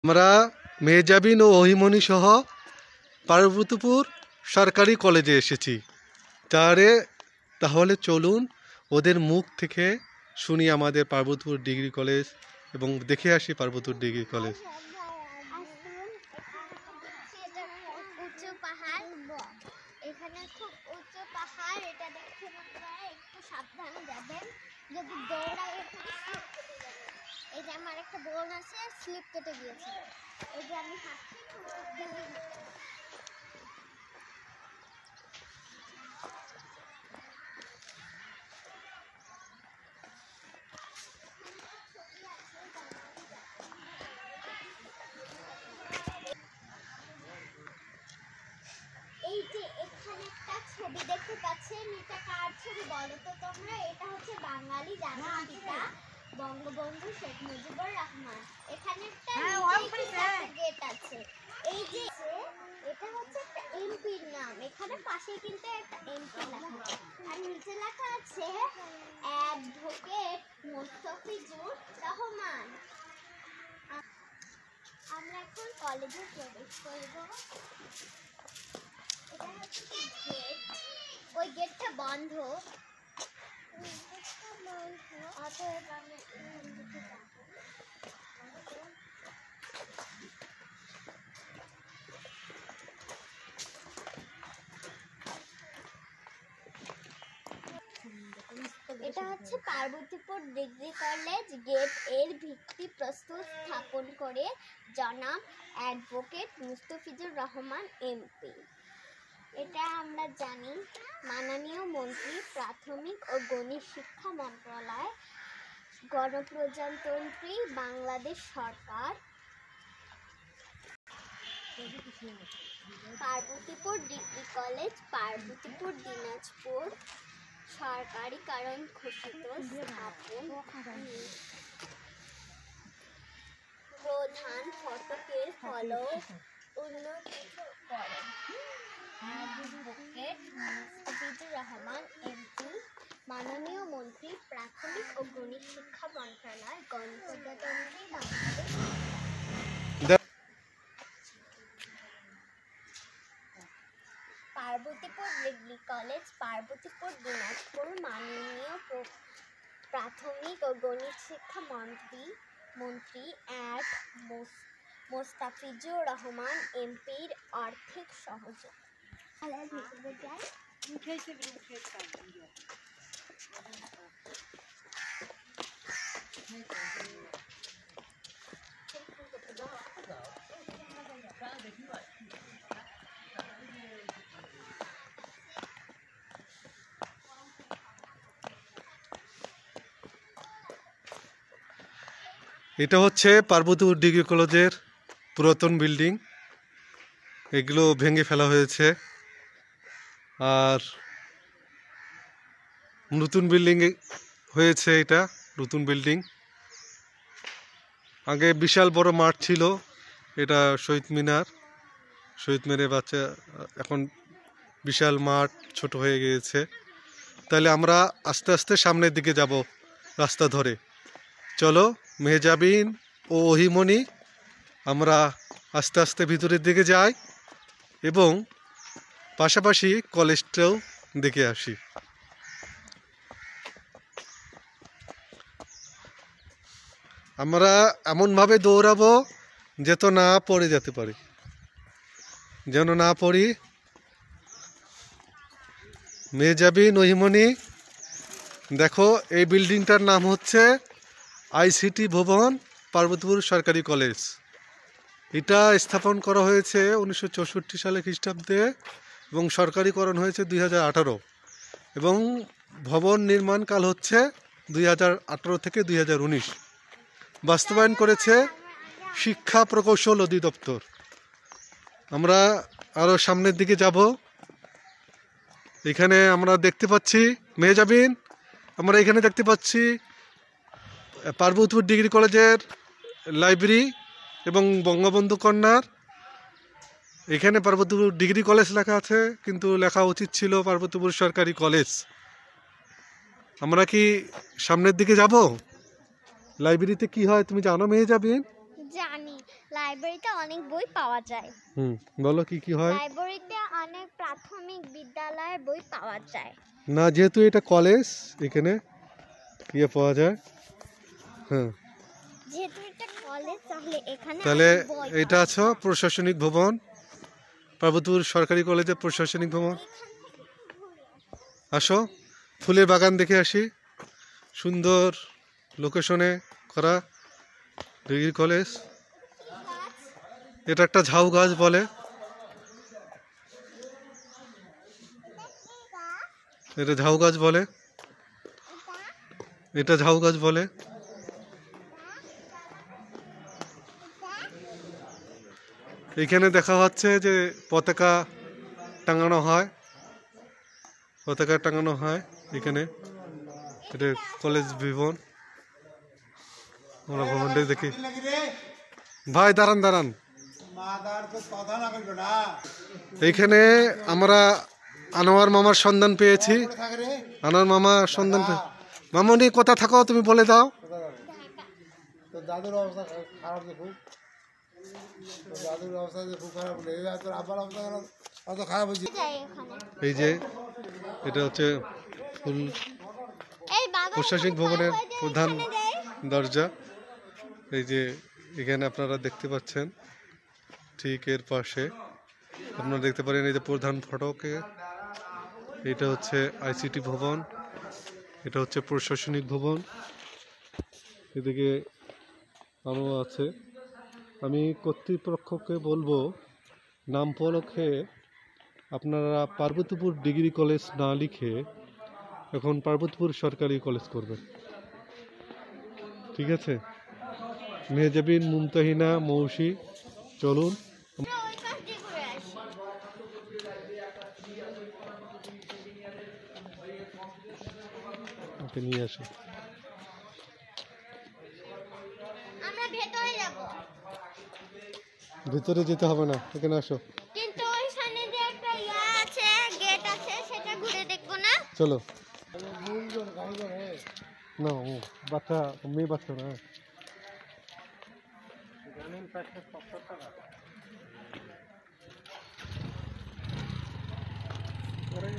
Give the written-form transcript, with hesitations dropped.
আমরা মেহজাবিন ও অহিমনি সহ পার্বতীপুর সরকারি কলেজে এসেছি। তাহলে চলুন ওদের মুখ থেকে শুনি আমাদের পার্বতীপুর ডিগ্রি কলেজ এবং দেখে আসি পার্বতীপুর ডিগ্রি কলেজ। এখানে খুব উঁচু পাহাড়, এটা দেখে আপনারা একটু সাবধানে যাবেন, যদি দৌড়ায় এই যে আমার একটা বোন আছে, স্লিপ কেটে গিয়েছিল, এই যে আমি হাঁটছি। এই যে এখানে একটা ছবি দেখতে পাচ্ছেন, এটা কার ছবি বলো তো তোমরা? এটা হচ্ছে বাঙালি জাতির পিতা বঙ্গবন্ধু শেখ মুজিবুর রহমান। এখানে একটা গেট আছে, এই যে এটা হচ্ছে একটা এমপির নাম, এখানে পাশে কিন্তু একটা এমপি লেখা আর নিচে লেখা আছে অ্যাডভোকেট মুস্তাফিজুর রহমান। আমরা এখন কলেজে প্রবেশ করব। এটা হচ্ছে গেট, ওই গেটটা বন্ধ, অতএব আমরা এটা হচ্ছে পার্বতীপুর ডিগ্রি কলেজ গেট। এর ভিত্তি প্রস্তর স্থাপন করে জনাব অ্যাডভোকেট মুস্তাফিজুর রহমান এমপি। এটা আমরা জানি মাননীয় মন্ত্রী প্রাথমিক ও গণিত শিক্ষা মন্ত্রণালয়, গণপ্রজাতন্ত্রী বাংলাদেশ সরকার। পার্বতীপুর ডিগ্রি কলেজ পার্বতীপুর দিনাজপুর সরকারিকরণ ঘোষিত স্থাপন। প্রধান ফটকের ফলক উন্নতিত করেন অ্যাডভোকেট মুস্তাফিজুর রহমান এমপি, মাননীয় মন্ত্রী প্রাথমিক ও গণিত শিক্ষা মন্ত্রণালয়, গণপ্রজাতন্ত্রী বাংলাদেশ। পার্বতীপুর ডিগ্রি কলেজ পার্বতীপুর দিনাজপুর, মাননীয় প্রাথমিক ও গণিত শিক্ষা মন্ত্রী অ্যাড মোস্তাফিজুর রহমান এমপির আর্থিক সহযোগ। এটা হচ্ছে পার্বতীপুর ডিগ্রি কলেজের পুরাতন বিল্ডিং, এগুলো ভেঙে ফেলা হয়েছে আর নতুন বিল্ডিং হয়েছে। এটা নতুন বিল্ডিং, আগে বিশাল বড় মাঠ ছিল, এটা শহীদ মিনারে বাচ্চা, এখন বিশাল মাঠ ছোট হয়ে গিয়েছে। তাহলে আমরা আস্তে আস্তে সামনের দিকে যাব রাস্তা ধরে। চলো মেহজাবিন ও অহিমনি আমরা আস্তে আস্তে ভিতরের দিকে যাই এবং পাশাপাশি কলেজটাও দেখে আসি। আমরা এমনভাবে দৌড়াবো যেন না পড়ে যেতে পারি, মেহজাবিন অহিমনি দেখো, এই বিল্ডিংটার নাম হচ্ছে আইসিটি ভবন পার্বতীপুর সরকারি কলেজ। এটা স্থাপন করা হয়েছে 1964 সালে খ্রিস্টাব্দে এবং সরকারিকরণ হয়েছে 2018 এবং ভবন নির্মাণকাল হচ্ছে 2018 থেকে 2019। বাস্তবায়ন করেছে শিক্ষা প্রকৌশল অধিদপ্তর। আমরা আরও সামনের দিকে যাব। এখানে আমরা দেখতে পাচ্ছি মেহজাবিন, আমরা এখানে দেখতে পাচ্ছি পার্বতীপুর ডিগ্রি কলেজের লাইব্রেরি এবং বঙ্গবন্ধু কর্নার। এখানে পার্বতীপুর ডিগ্রি কলেজ লেখা আছে, কিন্তু লেখা উচিত ছিল পার্বতীপুর সরকারি কলেজ। আমরা কি সামনের দিকে যাব? লাইব্রেরিতে কি হয় তুমি জানো মেহজাবিন? জানি, লাইব্রেরিতে অনেক বই পাওয়া যায়। বলো কি কি হয়? লাইব্রেরিতে অনেক প্রাথমিক বিদ্যালয়ের বই পাওয়া যায়। না, যেহেতু এটা কলেজ, এখানে পাওয়া যায়। হ্যাঁ, যেহেতু এটা কলেজ তাহলে এখানে তাহলে অনেক বই এটা পাওয়া আছে প্রশাসনিক ভবন, পার্বতীপুর সরকারি কলেজের প্রশাসনিক ভবন। যায়। এখান থেকে একটু ঘুরে আসো, ফুলের বাগান দেখে আসি। সুন্দর লোকেশনে করা ডিগ্রি কলেজ। এটা একটা ঝাউ গাছ বলে। এটা ঝাউ গাছ বলে। এটা ঝাউ গাছ বলে। এখানে দেখা যাচ্ছে যে পতাকা টাঙানো হয়। পতাকা টাঙানো হয় এখানে। এটা কলেজ ভবন। আমরা ভবনটাই দেখি। ভাই দাঁড়ান দাঁড়ান। এইখানে আমরা আনোয়ার মামার সন্ধান পেয়েছি। আনোয়ার মামা সন্ধান মামনি কোথা থাকো তুমি বলে দাও। দাদুর অবস্থা খারাপ যে খুব, দাদুর অবস্থা যে খুব খারাপ বলে তোর আব্বার অবস্থা অত খারাপ হয়েছে। যাই ওখানে। এই যে এটা হচ্ছে ফুল এই বাবা প্রশাসনিক ভবনের হয়ে যায়, প্রধান এখানে যাই। দরজা। এই যে এখানে আপনারা দেখতে পাচ্ছেন, ঠিক এর পাশে আপনারা দেখতে পারেন এই যে প্রধান ফটকে। এটা হচ্ছে আইসিটি ভবন, এটা হচ্ছে প্রশাসনিক ভবন। এদিকে আরও আছে। আমি কর্তৃপক্ষকে বলবো নাম ফলকে আপনারা পার্বতীপুর ডিগ্রি কলেজ না লিখে এখন পার্বতীপুর সরকারি কলেজ করবেন, ঠিক আছে? মেহজাবিন, মুমতাহিনা, মৌসি, চলুন। আমরা ওই পাশ দিয়ে ঘুরে আসি। ওকে নিয়ে আসি। আমরা ভেতরে যাব। ভিতরে যেতে হবে না, এখানে আসো। কিন্তু ওইখানে যে একটা আছে, গেট আছে, সেটা ঘুরে দেখবো না? চলো না, ও বাচ্চা, মেয়ে বাচ্চা না। করে